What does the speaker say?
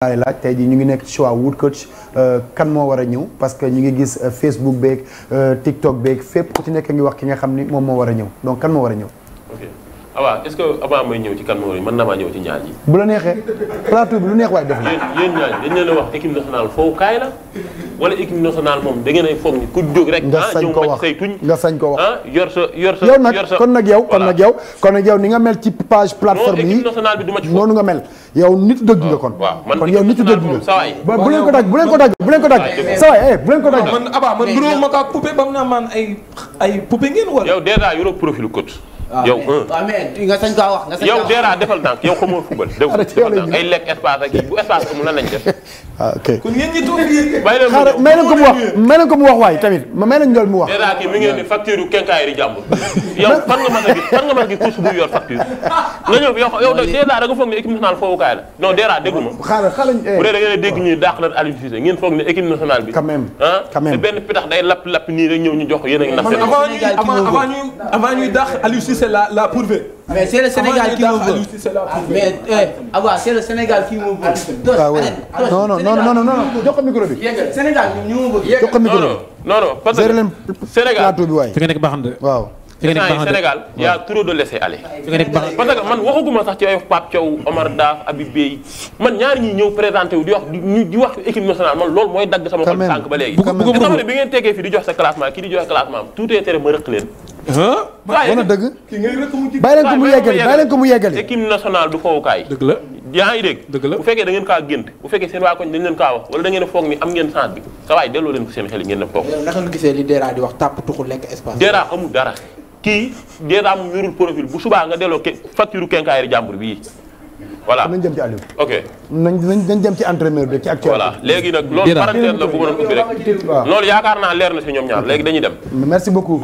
laay laaj tey jii ñu ngi nekk ci choix Wut Coach kan moo war a ñëw parce que ñu ngi gis Facebook beeg TikTok beeg fépp ku ci nekk ngi wax ki nga xam ni moom moo war a ñëw donc kan moo war a ñëw. ok waaw est-ce que avant may ñëw ci kan moo war a mën na maa ñëw ci ñaar yi. bu la neexee plateau bi lu neex waay def la. yéen ñaar dañ leen a wax équipe nationale foofu kaay la wala équipe nationale moom da ngeen a foog ni ku jóg rek. nga sañ ko wax say tuñ nga sañ ko wax yor sa yow nag kon nag yow ni nga mel ci page plateforme yi équipe nationale bi du ma ci noonu nga mel yow nit dëgg nga kon. waaw kon yow nit dëgg nga. bu leen ko dagg bu leen ko dagg bu leen ko dagg. saa waay bu leen ko dagg. man Aba man duróo ma kaa poupée ba mu naa man ay poupée ngeen war. yow déjà yoroo profil coach. yow nga sañ kaa wax nga sañ yow déjà defal tànk yow xamoo football. defal tànk ay lekk espace ak bu espace amul lan lañ def. ok kon yéen ñi toog yéen. xaaral may leen ko mu wax may leen ko mu wax waay tamit may leen njool mu wax. déjà kii mi ngi ni facture yu kenkaayri jàmbur. yow fan nga mën a gis coach bu yor facture. nga ñëw yow déjà da nga foog ne équipe nationale foofukaay la non déjà déggu ma. xaaral bu dee da ngeen a dégg ñuy dàq la Aliou Cissé ngeen foog ne équipe nationale bi. quand même te benn pitax day lapp nii rek ñëw ñu jox yéen a ngi nax avant ñuy dàq Aliou Cissé la pourvu. mais c'est le Sénégal qui me veut mais Aba c'est le Sénégal qui me veut. waaw waaw non jox ko micro bi. Sénégal ñu ma bëgg. jox ko micro bi non parce que Sénégal plateau bi waay. fi nga nekk baax na waaw. Sénégal y a trop de laisser aller. fi nga nekk baax parce que man waxaguma sax ci ay Pape Thiaw Omar Daf Habib Beye man ñaari ñi ñëw présenté wu di wax équipe nationale man loolu mooy dagg sama xol sànq ba léegi. nga xam ne bi ngeen teggee fi di jox sa classement kii di joxe classement am tout est tere ma rëq leen. wana dëgg. bàyyi leen ko mu yeggali équipe nationale du fowukaay. dëgg la yaa ngi dégg. dëgg la bu fekkee da ngeen kaa gént bu fekkee seen waa koñ dañ leen kaa wax wala da ngeen a foog ni am ngeen chance bi sa waay delloo leen ko seen xel yi ngeen dem toog. naka nga gisee li Dera di wax tàpp tuxul lekk espace. Dera amul dara kii Dera mu yorul profil bu subaa nga delloo facture kenkaayri jàmbur bii voilà nañ jëm ci Aliou. ok nañ jëm ci entraîneur bi ci actualité. voilà léegi nag loolu parenthèse la bu ma doon ubbi rek loolu yaakaar naa leer na si ñoom ñaar léegi dañuy dem. merci beaucoup.